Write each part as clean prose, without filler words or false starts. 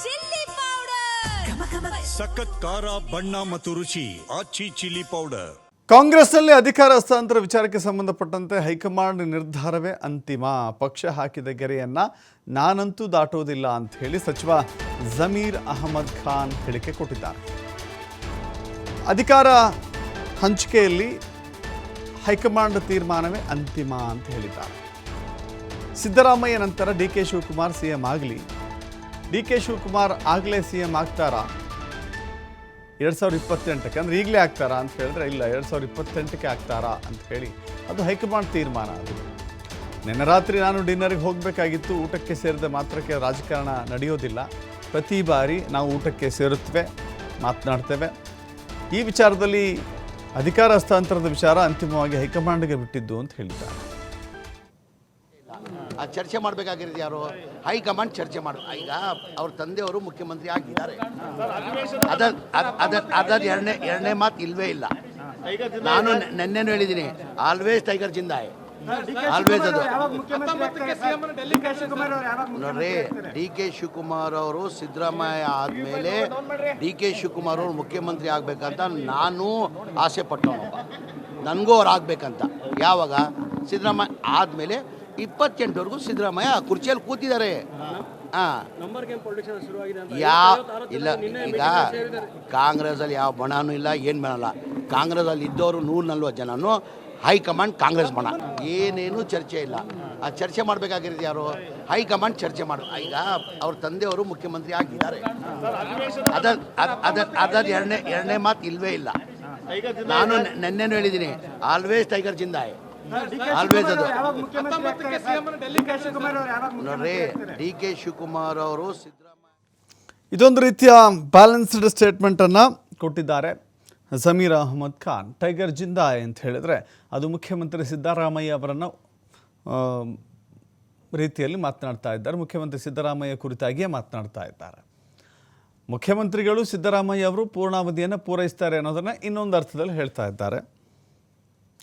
Chilli powder, ಸಖತ್ ಖಾರ ಬಣ್ಣ ಮತ್ತು ರುಚಿ ಆಚಿ ಚಿಲ್ಲಿ ಪೌಡರ್. ಕಾಂಗ್ರೆಸ್ನಲ್ಲಿ ಅಧಿಕಾರ ಹಸ್ತಾಂತರ ವಿಚಾರಕ್ಕೆ ಸಂಬಂಧಪಟ್ಟಂತೆ ಹೈಕಮಾಂಡ್ ನಿರ್ಧಾರವೇ ಅಂತಿಮ. ಪಕ್ಷ ಹಾಕಿದ ಗೆರೆಯನ್ನ ನಾನಂತೂ ದಾಟೋದಿಲ್ಲ ಅಂತ ಹೇಳಿ ಸಚಿವ ಜಮೀರ್ ಅಹಮದ್ ಖಾನ್ ಹೇಳಿಕೆ ಕೊಟ್ಟಿದ್ದಾರೆ. ಅಧಿಕಾರ ಹಂಚಿಕೆಯಲ್ಲಿ ಹೈಕಮಾಂಡ್ ತೀರ್ಮಾನವೇ ಅಂತಿಮ ಅಂತ ಹೇಳಿದ್ದಾರೆ. ಸಿದ್ದರಾಮಯ್ಯ ನಂತರ ಡಿ.ಕೆ. ಶಿವಕುಮಾರ್ ಸಿಎಂ ಆಗಲಿ, ಡಿ.ಕೆ. ಶಿವಕುಮಾರ್ ಆಗಲೇ ಸಿಎಂ ಆಗ್ತಾರಾ 2028ಕ್ಕೆ, ಅಂದರೆ ಈಗಲೇ ಆಗ್ತಾರಾ ಅಂತ ಹೇಳಿದ್ರೆ ಇಲ್ಲ, 2028ಕ್ಕೆ ಆಗ್ತಾರಾ ಅಂತ ಹೇಳಿ ಅದು ಹೈಕಮಾಂಡ್ ತೀರ್ಮಾನ. ಅದು ನಿನ್ನೆ ರಾತ್ರಿ ನಾನು ಡಿನ್ನರ್ಗೆ ಹೋಗಬೇಕಾಗಿತ್ತು. ಊಟಕ್ಕೆ ಸೇರಿದ ಮಾತ್ರಕ್ಕೆ ರಾಜಕಾರಣ ನಡೆಯೋದಿಲ್ಲ. ಪ್ರತಿ ಬಾರಿ ನಾವು ಊಟಕ್ಕೆ ಸೇರುತ್ತೇವೆ, ಮಾತನಾಡ್ತೇವೆ. ಈ ವಿಚಾರದಲ್ಲಿ ಅಧಿಕಾರ ಹಸ್ತಾಂತರದ ವಿಚಾರ ಅಂತಿಮವಾಗಿ ಹೈಕಮಾಂಡ್ಗೆ ಬಿಟ್ಟಿದ್ದು ಅಂತ ಹೇಳಿದ್ದಾರೆ. ಚರ್ಚೆ ಮಾಡಬೇಕಾಗಿರೋದು ಯಾರು? ಹೈಕಮಾಂಡ್ ಚರ್ಚೆ ಮಾಡ. ಈಗ ಅವ್ರ ತಂದೆಯವರು ಮುಖ್ಯಮಂತ್ರಿ ಆಗಿದ್ದಾರೆ. ಅದ ಎರಡನೇ ಮಾತು ಇಲ್ವೇ ಇಲ್ಲ. ನಾನು ನೆನ್ನೆನೂ ಹೇಳಿದ್ದೀನಿ, ಆಲ್ವೇಸ್ ಟೈಗರ್ ಜಿಂದಾಯ್, ಆಲ್ವೇಸ್. ಅದು ನೋಡ್ರಿ, ಡಿ.ಕೆ. ಶಿವಕುಮಾರ್ ಅವರು ಸಿದ್ದರಾಮಯ್ಯ ಆದಮೇಲೆ ಡಿ.ಕೆ. ಶಿವಕುಮಾರ್ ಅವರು ಮುಖ್ಯಮಂತ್ರಿ ಆಗಬೇಕಂತ ನಾನು ಆಸೆ ಪಟ್ಟವನಪ್ಪ. ನನಗೂ ಅವ್ರು ಆಗಬೇಕಂತ. ಯಾವಾಗ? ಸಿದ್ದರಾಮಯ್ಯ ಆದಮೇಲೆ 28ವರೆಗೂ ಸಿದ್ದರಾಮಯ್ಯ ಕುರ್ಚಿಯಲ್ಲಿ ಕೂತಿದ್ದಾರೆ. ಇಲ್ಲ, ಈಗ ಕಾಂಗ್ರೆಸ್ಸಲ್ಲಿ ಯಾವ ಬಣನೂ ಇಲ್ಲ, ಏನು ಬಣಲ್ಲ. ಕಾಂಗ್ರೆಸ್ಸಲ್ಲಿ ಇದ್ದವರು 140 ಜನನು ಹೈಕಮಾಂಡ್ ಕಾಂಗ್ರೆಸ್ ಬಣ. ಏನೇನು ಚರ್ಚೆ ಇಲ್ಲ. ಆ ಚರ್ಚೆ ಮಾಡಬೇಕಾಗಿರೋದು ಯಾರು? ಹೈಕಮಾಂಡ್ ಚರ್ಚೆ ಮಾಡ. ಈಗ ಅವ್ರ ತಂದೆಯವರು ಮುಖ್ಯಮಂತ್ರಿ ಆಗಿದ್ದಾರೆ. ಅದ ಎರಡನೇ ಮಾತು ಇಲ್ವೇ ಇಲ್ಲ. ನಾನು ನೆನ್ನೆನೂ ಹೇಳಿದ್ದೀನಿ, ಆಲ್ವೇಸ್ ಟೈಗರ್ ಜಿಂದಾಯ್, ಆಲ್ವೇಸ್. ಅದು ನೋಡ್ರಿ, ಡಿ.ಕೆ. ಶಿವಕುಮಾರ್ ಅವರು ಇದೊಂದು ರೀತಿಯ ಬ್ಯಾಲೆನ್ಸ್ಡ್ ಸ್ಟೇಟ್ಮೆಂಟನ್ನು ಕೊಟ್ಟಿದ್ದಾರೆ ಜಮೀರ್ ಅಹಮದ್ ಖಾನ್. ಟೈಗರ್ ಜಿಂದಾಯ್ ಅಂತ ಹೇಳಿದರೆ ಅದು ಮುಖ್ಯಮಂತ್ರಿ ಸಿದ್ದರಾಮಯ್ಯ ಅವರನ್ನು ರೀತಿಯಲ್ಲಿ ಮಾತನಾಡ್ತಾ ಇದ್ದಾರೆ. ಮುಖ್ಯಮಂತ್ರಿ ಸಿದ್ದರಾಮಯ್ಯ ಕುರಿತಾಗಿಯೇ ಮಾತನಾಡ್ತಾ ಇದ್ದಾರೆ. ಮುಖ್ಯಮಂತ್ರಿಗಳು ಸಿದ್ದರಾಮಯ್ಯ ಅವರು ಪೂರ್ಣಾವಧಿಯನ್ನು ಪೂರೈಸ್ತಾರೆ ಅನ್ನೋದನ್ನು ಇನ್ನೊಂದು ಅರ್ಥದಲ್ಲಿ ಹೇಳ್ತಾ ಇದ್ದಾರೆ.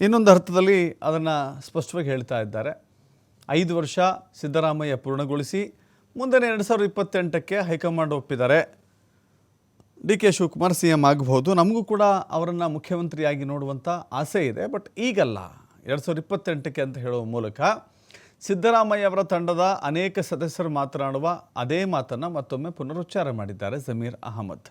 ಇನ್ನೊಂದು ಅರ್ಥದಲ್ಲಿ ಅದನ್ನು ಸ್ಪಷ್ಟವಾಗಿ ಹೇಳ್ತಾ ಇದ್ದಾರೆ. 5 ವರ್ಷ ಸಿದ್ದರಾಮಯ್ಯ ಪೂರ್ಣಗೊಳಿಸಿ ಮುಂದಿನ 2028ಕ್ಕೆ ಹೈಕಮಾಂಡ್ ಒಪ್ಪಿದ್ದಾರೆ. ಡಿ.ಕೆ. ಶಿವಕುಮಾರ್ ಸಿಎಂ ಆಗಬಹುದು. ನಮಗೂ ಕೂಡ ಅವರನ್ನು ಮುಖ್ಯಮಂತ್ರಿಯಾಗಿ ನೋಡುವಂಥ ಆಸೆ ಇದೆ. ಬಟ್ ಈಗಲ್ಲ, 2028ಕ್ಕೆ ಅಂತ ಹೇಳುವ ಮೂಲಕ ಸಿದ್ದರಾಮಯ್ಯ ಅವರ ತಂಡದ ಅನೇಕ ಸದಸ್ಯರು ಮಾತನಾಡುವ ಅದೇ ಮಾತನ್ನು ಮತ್ತೊಮ್ಮೆ ಪುನರುಚ್ಚಾರ ಮಾಡಿದ್ದಾರೆ ಜಮೀರ್ ಅಹಮದ್.